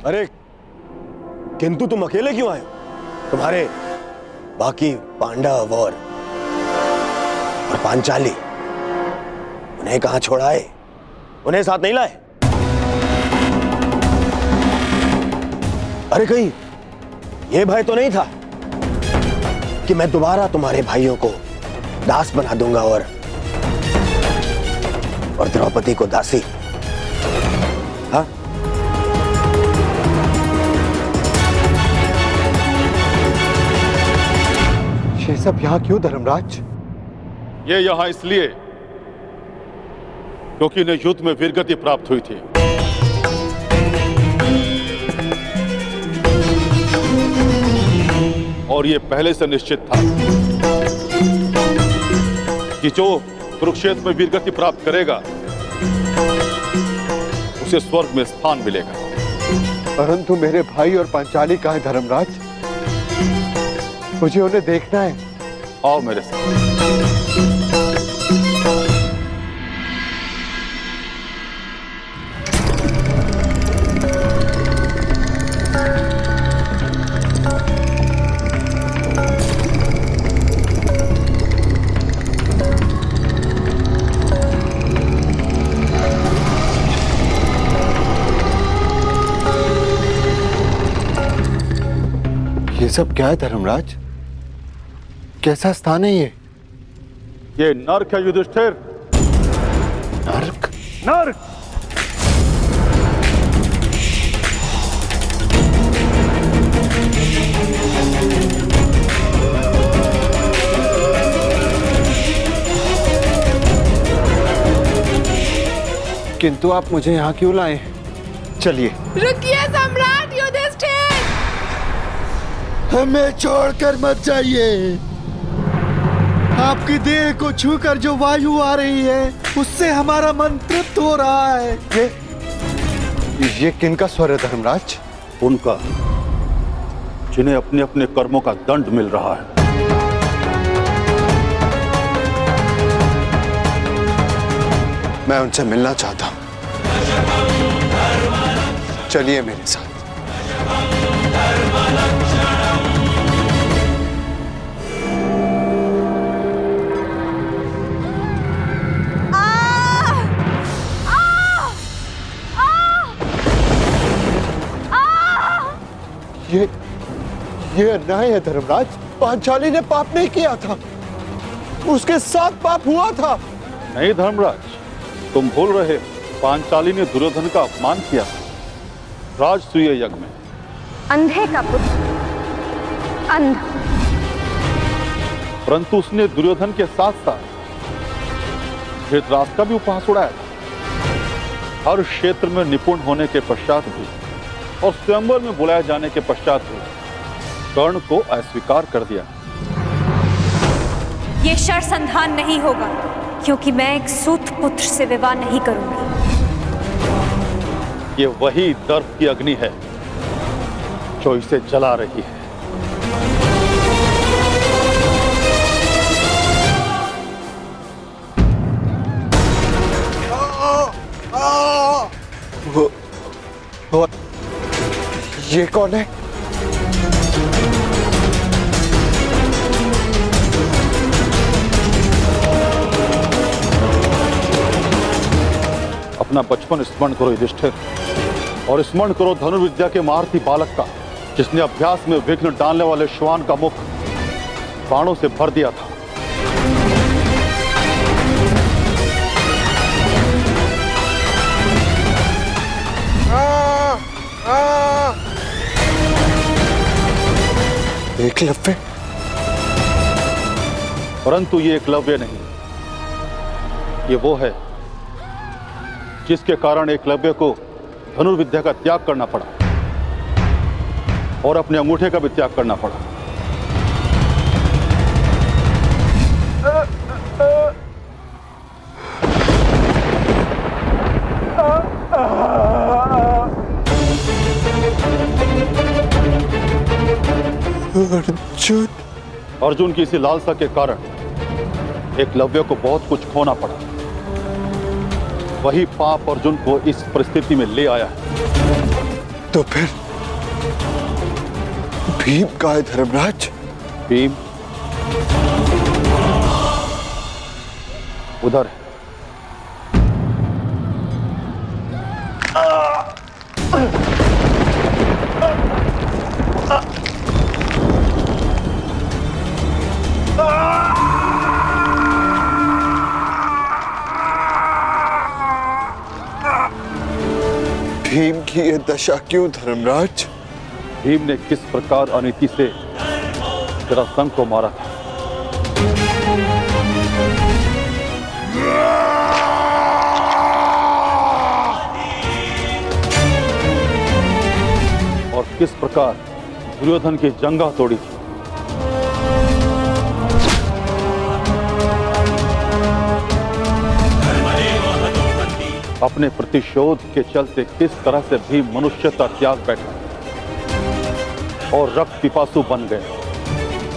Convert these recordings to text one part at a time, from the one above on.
अरे किंतु तुम अकेले क्यों आए हो? तुम्हारे बाकी पांडव और पांचाली उन्हें कहां छोड़ाए? उन्हें साथ नहीं लाए? अरे कहीं यह भय तो नहीं था कि मैं दोबारा तुम्हारे भाइयों को दास बना दूंगा और द्रौपदी को दासी? हाँ? ये सब यहां क्यों धर्मराज? ये यहां इसलिए क्योंकि इन्हें युद्ध में वीरगति प्राप्त हुई थी। और ये पहले से निश्चित था कि जो कुरुक्षेत्र में वीरगति प्राप्त करेगा उसे स्वर्ग में स्थान मिलेगा। परंतु मेरे भाई और पांचाली कहाँ है धर्मराज? मुझे उन्हें देखना है। आओ मेरे साथ। ये सब क्या है धर्मराज? कैसा स्थान है ये? ये नर्क है युधिष्ठिर। नर्क? नर्क! किंतु आप मुझे यहाँ क्यों लाए? चलिए। रुकिए सम्राट युधिष्ठिर! हमें छोड़कर मत जाइए। आपकी देह को छूकर जो वायु आ रही है उससे हमारा मन तृप्त हो रहा है। ये किनका स्वर है धर्मराज? उनका, जिन्हें अपने अपने कर्मों का दंड मिल रहा है। मैं उनसे मिलना चाहता हूं। चलिए मेरे साथ। ये अन्याय है धर्मराज। पांचाली ने पाप नहीं किया था, उसके साथ पाप हुआ था। नहीं धर्मराज, तुम भूल रहे हो। पांचाली ने दुर्योधन का अपमान किया राजसूय यज्ञ में। अंधे का पुत्र अंध। परंतु उसने दुर्योधन के साथ साथ धृतराष्ट्र का भी उपहास उड़ाया था। हर क्षेत्र में निपुण होने के पश्चात भी और स्वयंवर में बुलाए जाने के पश्चात भी कर्ण को अस्वीकार कर दिया। ये शरसंधान नहीं होगा, क्योंकि मैं एक सूत पुत्र से विवाह नहीं करूंगी। ये वही दर्प की अग्नि है जो इसे जला रही है। वो ये कौन है? अपना बचपन स्मरण करो युधिष्ठिर, और स्मरण करो धनुर्विद्या के महारथी बालक का, जिसने अभ्यास में विघ्न डालने वाले श्वान का मुख बाणों से भर दिया था। एकलव्य? परंतु ये एकलव्य नहीं, ये वो है जिसके कारण एकलव्य को धनुर्विद्या का त्याग करना पड़ा और अपने अंगूठे का भी त्याग करना पड़ा। अर्जुन? अर्जुन की इसी लालसा के कारण एकलव्य को बहुत कुछ खोना पड़ा। वही पाप अर्जुन को इस परिस्थिति में ले आया है। तो फिर भीम का है धर्मराज? भीम उधर है। भीम की ये दशा क्यों धर्मराज? भीम ने किस प्रकार अनीति से जरासंध को मारा था, और किस प्रकार दुर्योधन की जंगा तोड़ी थी, अपने प्रतिशोध के चलते किस तरह से भी मनुष्यता त्याग बैठा और रक्त पिपासु बन गए।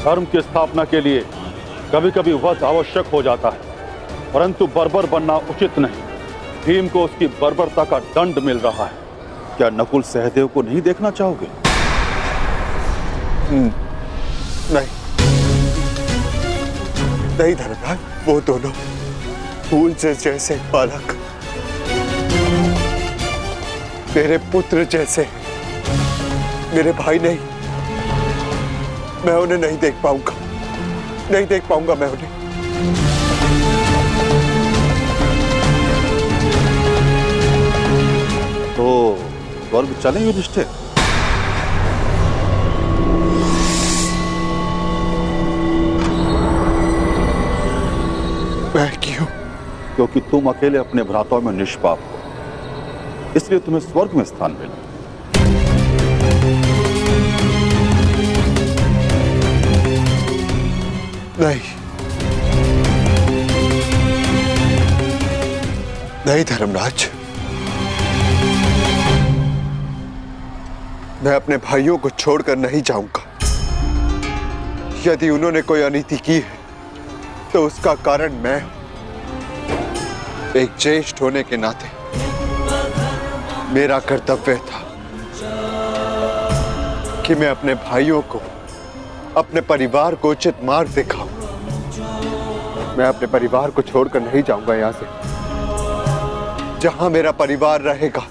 धर्म की स्थापना के लिए कभी कभी वध आवश्यक हो जाता है, परंतु बर्बर बनना उचित नहीं। भीम को उसकी बर्बरता का दंड मिल रहा है। क्या नकुल सहदेव को नहीं देखना चाहोगे? नहीं नहीं धर्मराज, वो दोनों फूल से जैसे बालक मेरे पुत्र जैसे, मेरे भाई नहीं। मैं उन्हें नहीं देख पाऊंगा, नहीं देख पाऊंगा मैं उन्हें। तो स्वर्ग चले युधिष्ठिर? मैं क्यों? क्योंकि तुम अकेले अपने भ्राताओं में निष्पाप हो, इसलिए तुम्हें स्वर्ग में स्थान मिला। नहीं नहीं धर्मराज, मैं अपने भाइयों को छोड़कर नहीं जाऊंगा। यदि उन्होंने कोई अनीति की है तो उसका कारण मैं एक ज्येष्ठ होने के नाते मेरा कर्तव्य था कि मैं अपने भाइयों को, अपने परिवार को उचित मार्ग दिखाऊं। मैं अपने परिवार को छोड़कर नहीं जाऊंगा यहां से। जहां मेरा परिवार रहेगा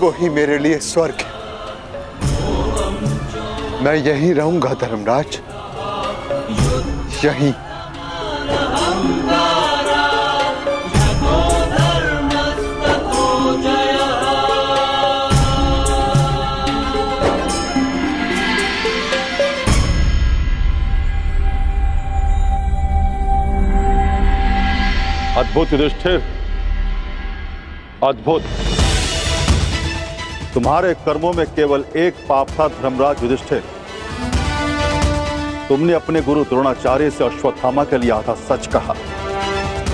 वही मेरे लिए स्वर्ग है। मैं यहीं रहूंगा धर्मराज, यहीं। अद्भुत युधिष्ठिर, अद्भुत। तुम्हारे कर्मों में केवल एक पाप था धर्मराज युधिष्ठिर। तुमने अपने गुरु द्रोणाचार्य से अश्वत्थामा के लिए आधा सच कहा,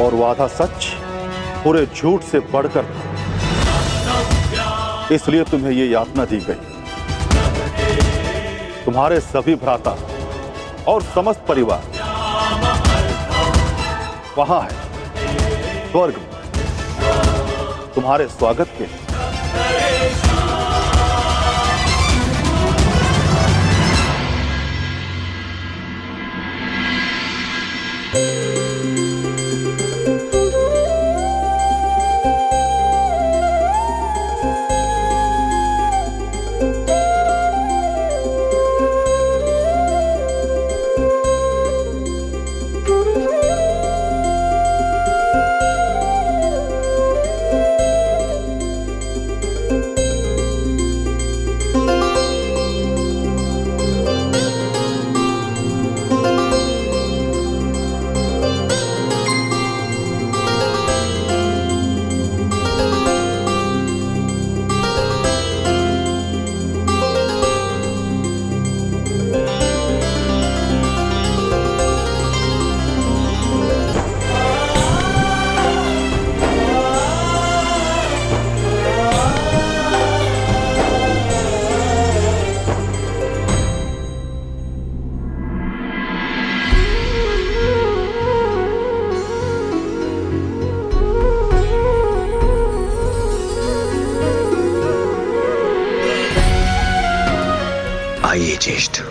और वो आधा सच पूरे झूठ से बढ़कर था। इसलिए तुम्हें ये यातना दी गई। तुम्हारे सभी भ्राता और समस्त परिवार वहां है स्वर्ग में, तुम्हारे स्वागत के लिए। आइए ज्येष्ठ।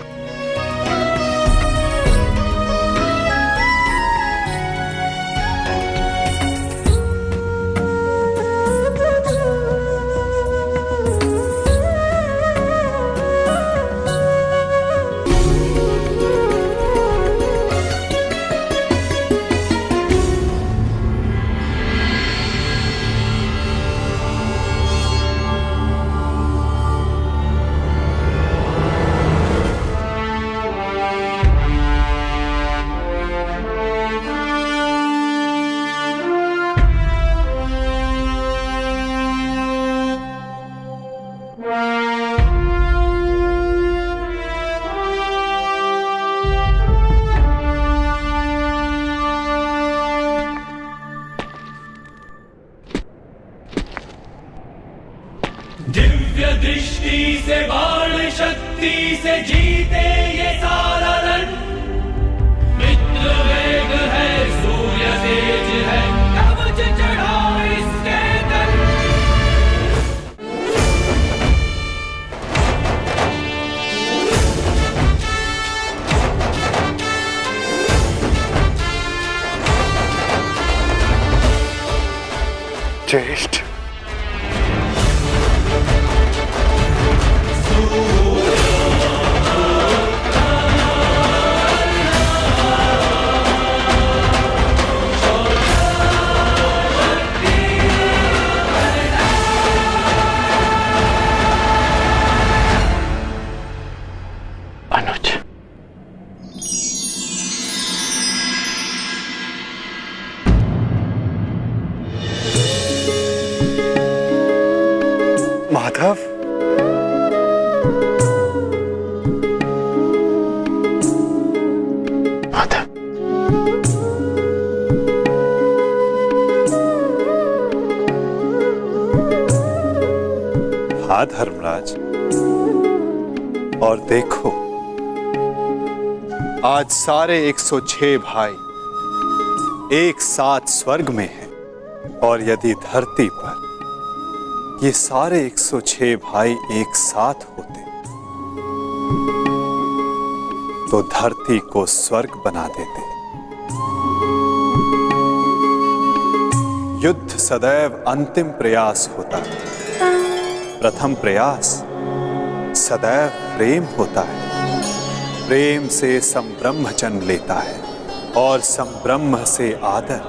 दिव्य दृष्टि से बाण शक्ति से जीते ये सारा रण। मित्र वेग है सूर्य तेज है कवच चढ़ा इसके तन। ज्येष्ठ, अनुज, माधव, माधव, हाँ धर्मराज, और देखो आज सारे 106 भाई एक साथ स्वर्ग में हैं, और यदि धरती पर ये सारे 106 भाई एक साथ होते तो धरती को स्वर्ग बना देते। युद्ध सदैव अंतिम प्रयास होता है, प्रथम प्रयास सदैव प्रेम होता है। प्रेम से संब्रह्म जन्म लेता है, और संब्रह्म से आदर,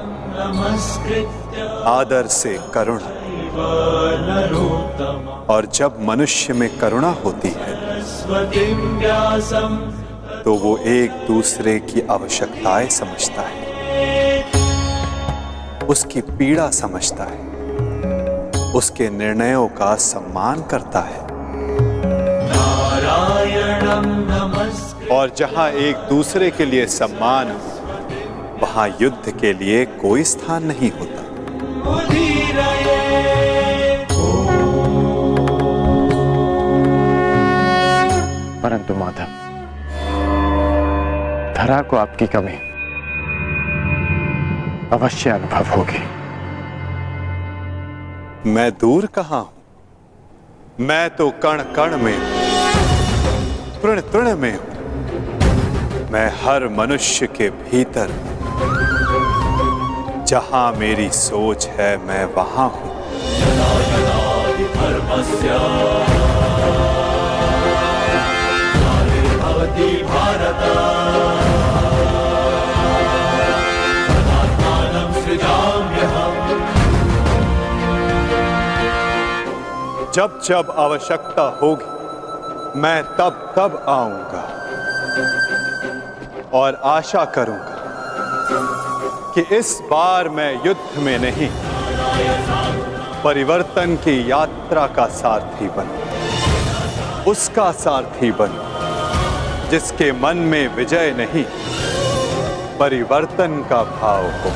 आदर से करुणा, और जब मनुष्य में करुणा होती है तो वो एक दूसरे की आवश्यकताएं समझता है, उसकी पीड़ा समझता है, उसके निर्णयों का सम्मान करता है। और जहां एक दूसरे के लिए सम्मान हो, वहां युद्ध के लिए कोई स्थान नहीं होता। परंतु माधव, धरा को आपकी कमी अवश्य अनुभव होगी। मैं दूर कहां हूं, मैं तो कण कण में हूं, तृण तृण में हूं। मैं हर मनुष्य के भीतर हूं। जहां मेरी सोच है मैं वहां हूं। जब जब आवश्यकता होगी मैं तब तब आऊंगा, और आशा करूंगा कि इस बार मैं युद्ध में नहीं, परिवर्तन की यात्रा का सारथी बनूं, उसका सारथी बनूं जिसके मन में विजय नहीं, परिवर्तन का भाव हो।